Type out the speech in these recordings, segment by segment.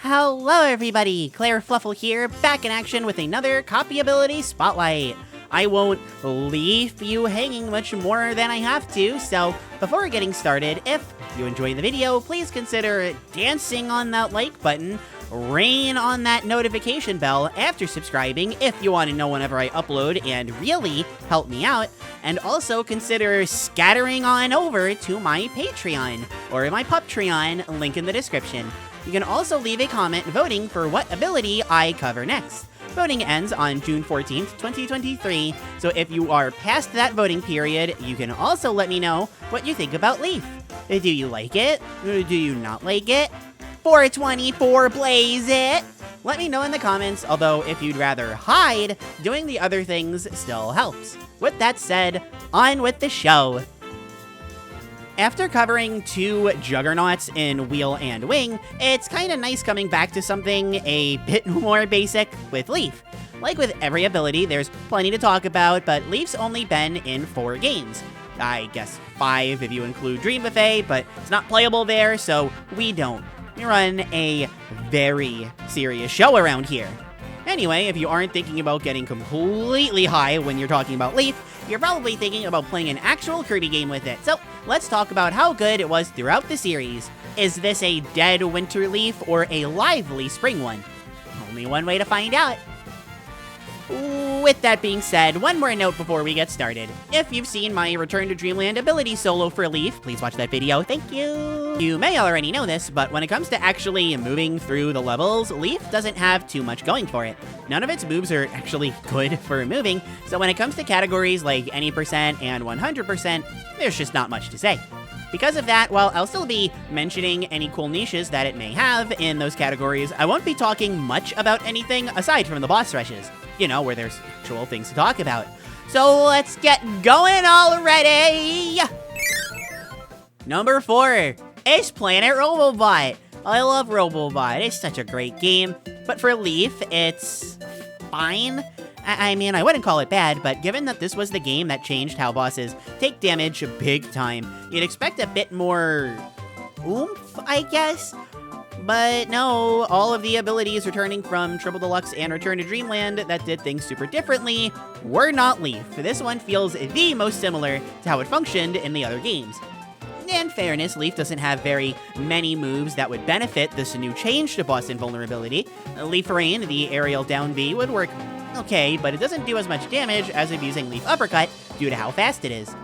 Hello everybody, Claire Fluffle here, back in action with another copy ability spotlight. I won't leave you hanging much more than I have to, so before getting started, if you enjoy the video, please consider dancing on that like button, ring on that notification bell after subscribing if you want to know whenever I upload and really help me out, and also consider scattering on over to my Patreon or my Puptreon, link in the description. You can also leave a comment voting for what ability I cover next. Voting ends on June 14th, 2023, so if you are past that voting period, you can also let me know what you think about Leaf. Do you like it? Do you not like it? 424 blaze it! Let me know in the comments, although if you'd rather hide, doing the other things still helps. With that said, on with the show. After covering two juggernauts in Wheel and Wing, it's kinda nice coming back to something a bit more basic with Leaf. Like with every ability, there's plenty to talk about, but Leaf's only been in 4 games. I guess 5 if you include Dream Buffet, but it's not playable there, so we don't. We run a very serious show around here. Anyway, if you aren't thinking about getting completely high when you're talking about Leaf, you're probably thinking about playing an actual Kirby game with it. So let's talk about how good it was throughout the series. Is this a dead winter Leaf or a lively spring one? Only one way to find out. With that being said, one more note before we get started. If you've seen my Return to Dreamland ability solo for Leaf, please watch that video, thank you! You may already know this, but when it comes to actually moving through the levels, Leaf doesn't have too much going for it. None of its moves are actually good for moving, so when it comes to categories like any percent and 100%, there's just not much to say. Because of that, while I'll still be mentioning any cool niches that it may have in those categories, I won't be talking much about anything aside from the boss rushes. You know, where there's actual things to talk about. So let's get going already! Number 4 is Planet Robobot. I love Robobot, it's such a great game. But for Leaf, it's fine. I mean, I wouldn't call it bad, but given that this was the game that changed how bosses take damage big time, you'd expect a bit more oomph, I guess? But no, all of the abilities returning from Triple Deluxe and Return to Dreamland that did things super differently were not Leaf. This one feels the most similar to how it functioned in the other games. In fairness, Leaf doesn't have very many moves that would benefit this new change to boss invulnerability. Leaf Rain, the aerial down B, would work okay, but it doesn't do as much damage as if using Leaf Uppercut due to how fast it is.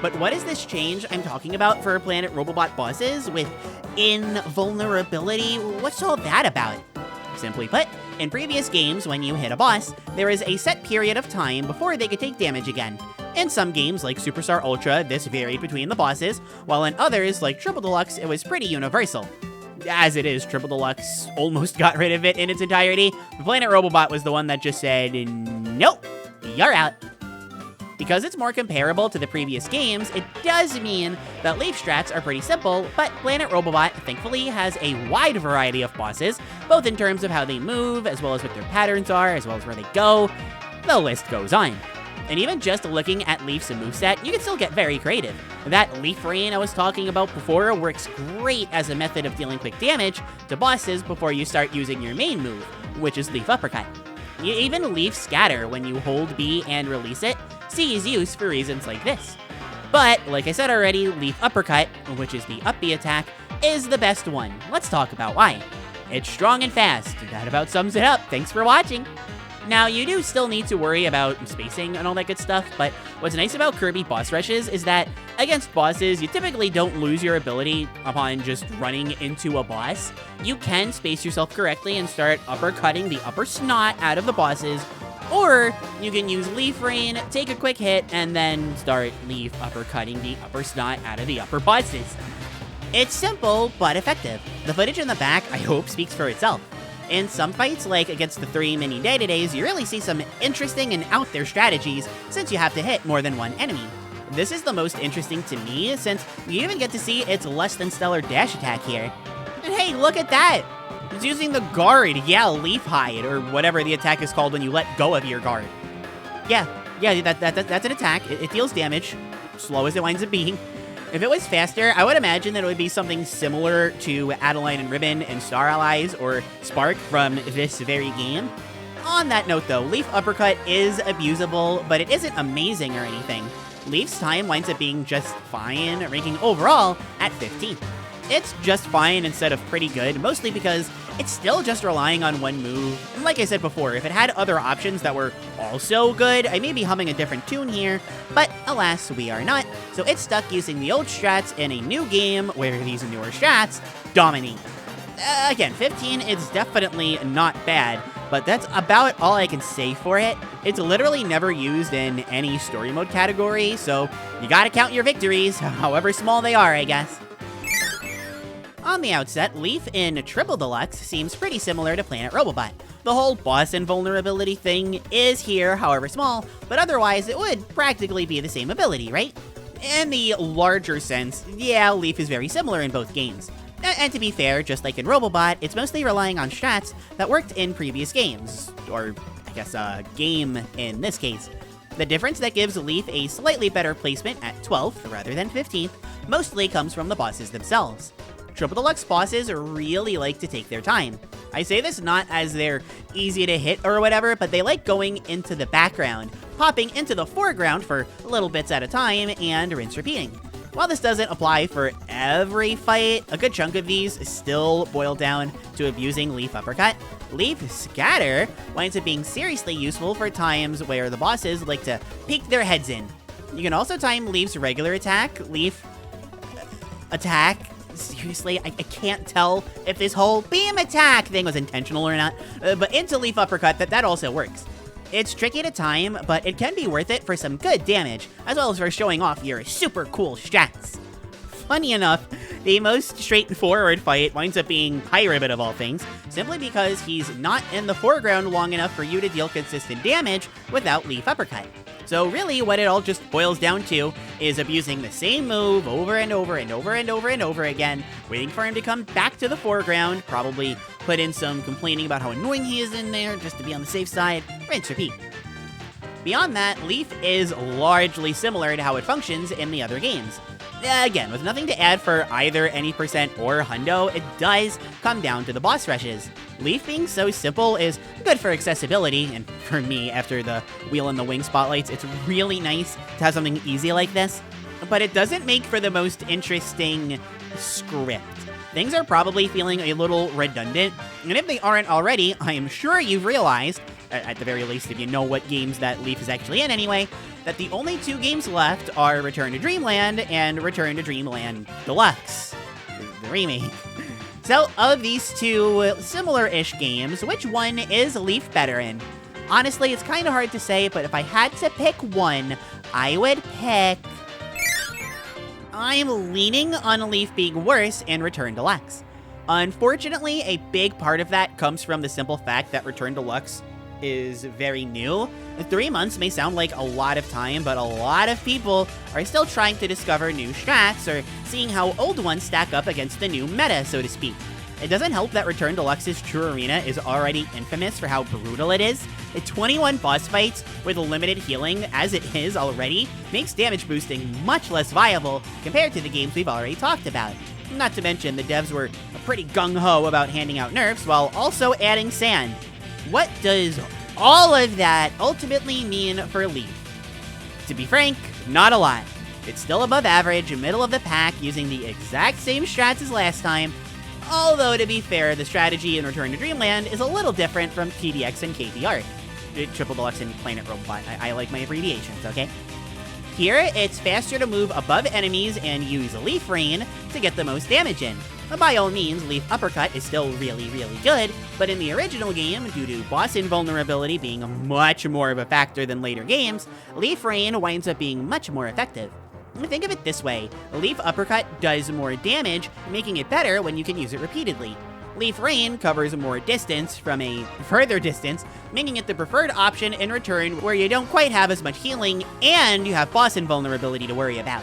But what is this change I'm talking about for Planet Robobot bosses with invulnerability? What's all that about? Simply put, in previous games, when you hit a boss, there is a set period of time before they could take damage again. In some games, like Superstar Ultra, this varied between the bosses, while in others, like Triple Deluxe, it was pretty universal. As it is, Triple Deluxe almost got rid of it in its entirety. The Planet Robobot was the one that just said, nope, you're out. Because it's more comparable to the previous games, it does mean that Leaf strats are pretty simple, but Planet Robobot thankfully has a wide variety of bosses, both in terms of how they move, as well as what their patterns are, as well as where they go. The list goes on. And even just looking at Leaf's moveset, you can still get very creative. That Leaf Rain I was talking about before works great as a method of dealing quick damage to bosses before you start using your main move, which is Leaf Uppercut. Even Leaf Scatter, when you hold B and release it, sees use for reasons like this. But, like I said already, Leaf Uppercut, which is the up B attack, is the best one. Let's talk about why. It's strong and fast. That about sums it up. Thanks for watching. Now, you do still need to worry about spacing and all that good stuff, but what's nice about Kirby boss rushes is that against bosses, you typically don't lose your ability upon just running into a boss. You can space yourself correctly and start uppercutting the upper snot out of the bosses, or you can use Leaf Rain, take a quick hit, and then start Leaf uppercutting the upper snot out of the upper bosses. It's simple, but effective. The footage in the back, I hope, speaks for itself. In some fights, like against the 3 mini Day-to-Days, you really see some interesting and out-there strategies since you have to hit more than one enemy. This is the most interesting to me since you even get to see its less than stellar dash attack here. And hey, look at that! It's using the guard, yeah, Leaf Hide, or whatever the attack is called when you let go of your guard. Yeah, that's an attack. It deals damage, slow as it winds up being. If it was faster, I would imagine that it would be something similar to Adeline and Ribbon and Star Allies or Spark from this very game. On that note though, Leaf Uppercut is abusable, but it isn't amazing or anything. Leaf's time winds up being just fine, ranking overall at 15th. It's just fine instead of pretty good, mostly because it's still just relying on one move. And like I said before, if it had other options that were also good, I may be humming a different tune here, but alas, we are not. So it's stuck using the old strats in a new game where these newer strats dominate. Again, 15 is definitely not bad, but that's about all I can say for it. It's literally never used in any story mode category, so you gotta count your victories, however small they are, I guess. On the outset, Leaf in Triple Deluxe seems pretty similar to Planet Robobot. The whole boss invulnerability thing is here, however small, but otherwise it would practically be the same ability, right? In the larger sense, yeah, Leaf is very similar in both games. And to be fair, just like in Robobot, it's mostly relying on strats that worked in previous games, or I guess a game in this case. The difference that gives Leaf a slightly better placement at 12th rather than 15th mostly comes from the bosses themselves. Triple Deluxe bosses really like to take their time. I say this not as they're easy to hit or whatever, but they like going into the background, popping into the foreground for little bits at a time, and rinse repeating. While this doesn't apply for every fight, a good chunk of these still boil down to abusing Leaf Uppercut. Leaf Scatter winds up being seriously useful for times where the bosses like to peek their heads in. You can also time Leaf's regular attack, Leaf Attack. Seriously, I can't tell if this whole beam attack thing was intentional or not, but into Leaf Uppercut, that also works. It's tricky to time, but it can be worth it for some good damage, as well as for showing off your super cool strats. Funny enough, the most straightforward fight winds up being Pyribbit of all things, simply because he's not in the foreground long enough for you to deal consistent damage without Leaf Uppercut. So really, what it all just boils down to is abusing the same move over and over and over and over and over again, waiting for him to come back to the foreground, probably put in some complaining about how annoying he is in there, just to be on the safe side, rinse, repeat. Beyond that, Leaf is largely similar to how it functions in the other games. Again, with nothing to add for either any percent or hundo, it does come down to the boss rushes. Leaf being so simple is good for accessibility, and for me, after the wheel and the wing spotlights, it's really nice to have something easy like this, but it doesn't make for the most interesting script. Things are probably feeling a little redundant, and if they aren't already, I am sure you've realized, at the very least if you know what games that Leaf is actually in anyway, that the only two games left are Return to Dreamland and Return to Dreamland Deluxe, the remake. So, of these two similar-ish games, which one is Leaf better in? Honestly, it's kind of hard to say, but if I had to pick one, I would pick... I'm leaning on Leaf being worse in Return Deluxe. Unfortunately, a big part of that comes from the simple fact that Return Deluxe is very new. 3 months may sound like a lot of time, but a lot of people are still trying to discover new strats or seeing how old ones stack up against the new meta, so to speak. It doesn't help that Return Deluxe's True Arena is already infamous for how brutal it is. 21 boss fights with limited healing as it is already makes damage boosting much less viable compared to the games we've already talked about. Not to mention, the devs were pretty gung-ho about handing out nerfs while also adding sand. What does all of that ultimately mean for Leaf? To be frank, not a lot. It's still above average, middle of the pack, using the exact same strats as last time, although to be fair, the strategy in Return to Dreamland is a little different from TDX and KTR. Triple Deluxe and Planet Robobot. I like my abbreviations, okay? Here, it's faster to move above enemies and use Leaf Rain to get the most damage in. By all means, Leaf Uppercut is still really, really good, but in the original game, due to boss invulnerability being much more of a factor than later games, Leaf Rain winds up being much more effective. Think of it this way, Leaf Uppercut does more damage, making it better when you can use it repeatedly. Leaf Rain covers more distance from a further distance, making it the preferred option in return where you don't quite have as much healing and you have boss invulnerability to worry about.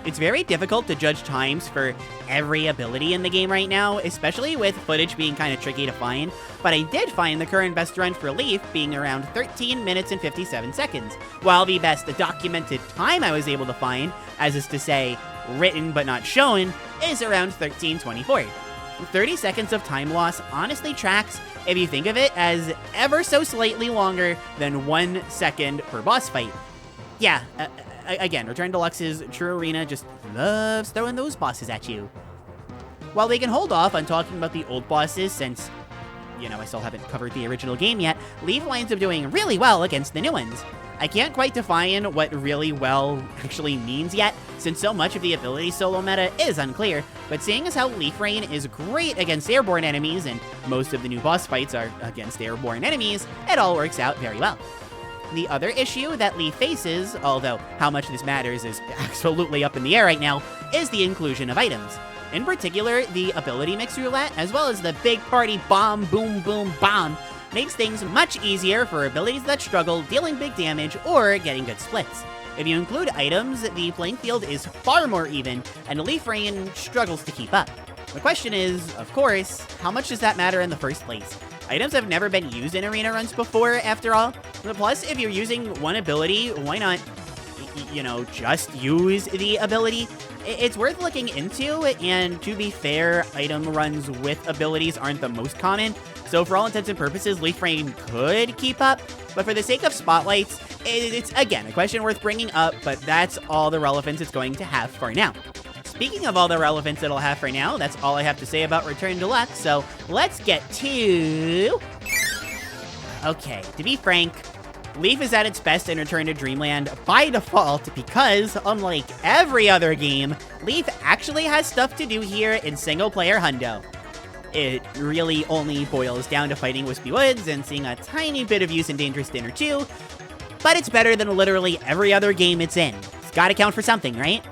It's very difficult to judge times for every ability in the game right now, especially with footage being kind of tricky to find, but I did find the current best run for Leaf being around 13 minutes and 57 seconds, while the best documented time I was able to find, as is to say, written but not shown, is around 1324. 30 seconds of time loss honestly tracks if you think of it as ever so slightly longer than 1 second per boss fight. Yeah, again, Return Deluxe's True Arena just loves throwing those bosses at you. While they can hold off on talking about the old bosses since, you know, I still haven't covered the original game yet, Leaf winds up doing really well against the new ones. I can't quite define what really well actually means yet, since so much of the ability solo meta is unclear, but seeing as how Leaf Rain is great against airborne enemies, and most of the new boss fights are against airborne enemies, it all works out very well. The other issue that Leaf faces, although how much this matters is absolutely up in the air right now, is the inclusion of items. In particular, the ability mix roulette, as well as the big party bomb, boom, boom, bomb, makes things much easier for abilities that struggle dealing big damage or getting good splits. If you include items, the playing field is far more even, and Leaf Rain struggles to keep up. The question is, of course, how much does that matter in the first place? Items have never been used in arena runs before, after all. Plus, if you're using one ability, why not, you know, just use the ability? It's worth looking into, and to be fair, item runs with abilities aren't the most common, so for all intents and purposes, Leaf Rain could keep up, but for the sake of spotlights, it's again a question worth bringing up, but that's all the relevance it's going to have for now. Speaking of all the relevance it'll have for now, that's all I have to say about Return Deluxe, so let's get to... Okay, to be frank, Leaf is at its best in Return to Dreamland by default because, unlike every other game, Leaf actually has stuff to do here in single-player hundo. It really only boils down to fighting Wispy Woods and seeing a tiny bit of use in Dangerous Dinner 2, but it's better than literally every other game it's in. It's gotta count for something, right?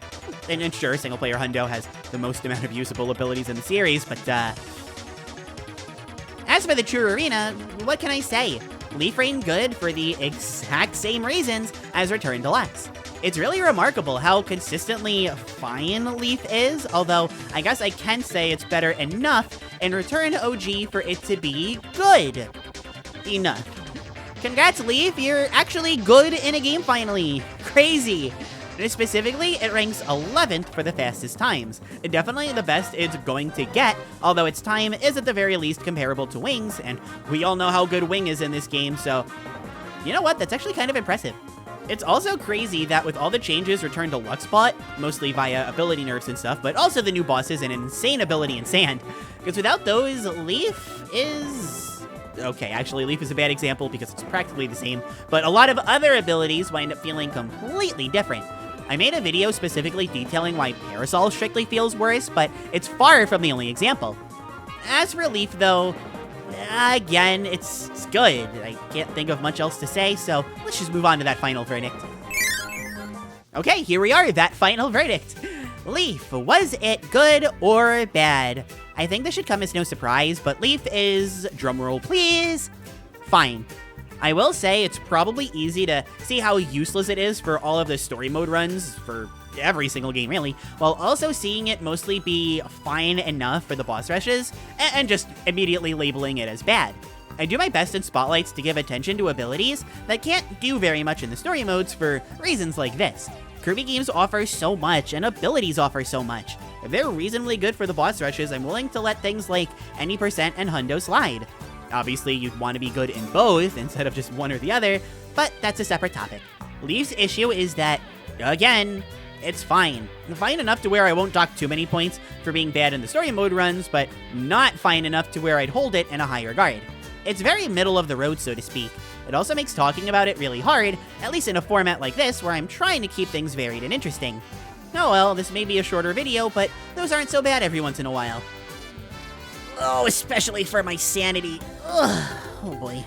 And sure, single-player hundo has the most amount of usable abilities in the series, but as for the True Arena, what can I say? Leaf Rain good for the exact same reasons as Return Deluxe. It's really remarkable how consistently fine Leaf is, although I guess I can say it's better enough in Return OG for it to be good enough. Congrats, Leaf, you're actually good in a game finally. Crazy. Specifically, it ranks 11th for the fastest times. Definitely the best it's going to get, although its time is at the very least comparable to Wing's, and we all know how good Wing is in this game, so you know what, that's actually kind of impressive. It's also crazy that with all the changes Return Deluxe bought, mostly via ability nerfs and stuff, but also the new bosses and an insane ability in Sand, because without those, Leaf is... Okay, actually, Leaf is a bad example because it's practically the same, but a lot of other abilities wind up feeling completely different. I made a video specifically detailing why Parasol strictly feels worse, but it's far from the only example. As for Leaf, though, again, it's good. I can't think of much else to say, so let's just move on to that final verdict. Okay, here we are, that final verdict. Leaf, was it good or bad? I think this should come as no surprise, but Leaf is, drumroll please, fine. I will say it's probably easy to see how useless it is for all of the story mode runs for every single game really, while also seeing it mostly be fine enough for the boss rushes and just immediately labeling it as bad. I do my best in spotlights to give attention to abilities that can't do very much in the story modes for reasons like this. Kirby games offer so much, and abilities offer so much. If they're reasonably good for the boss rushes, I'm willing to let things like any percent and hundo slide. Obviously, you'd want to be good in both instead of just one or the other, but that's a separate topic. Leaf's issue is that, again, it's fine. Fine enough to where I won't dock too many points for being bad in the story mode runs, but not fine enough to where I'd hold it in a high regard. It's very middle of the road, so to speak. It also makes talking about it really hard, at least in a format like this where I'm trying to keep things varied and interesting. Oh well, this may be a shorter video, but those aren't so bad every once in a while. Oh, especially for my sanity. Ugh, oh boy.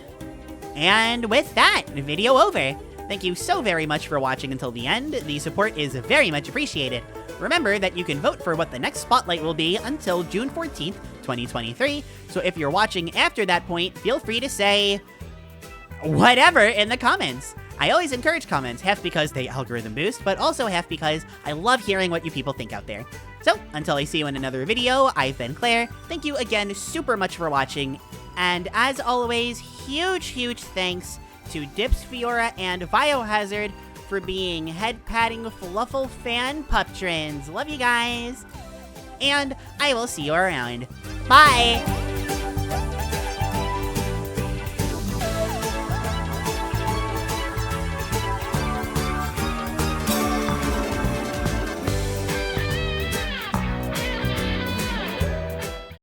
And with that, video over. Thank you so very much for watching until the end. The support is very much appreciated. Remember that you can vote for what the next spotlight will be until June 14th, 2023. So if you're watching after that point, feel free to say whatever in the comments. I always encourage comments, half because they algorithm boost, but also half because I love hearing what you people think out there. So, until I see you in another video, I've been Claire. Thank you again super much for watching, and as always, huge thanks to Dips, Fiora, and Biohazard for being head-patting Fluffle fan pup trins. Love you guys. And I will see you around. Bye!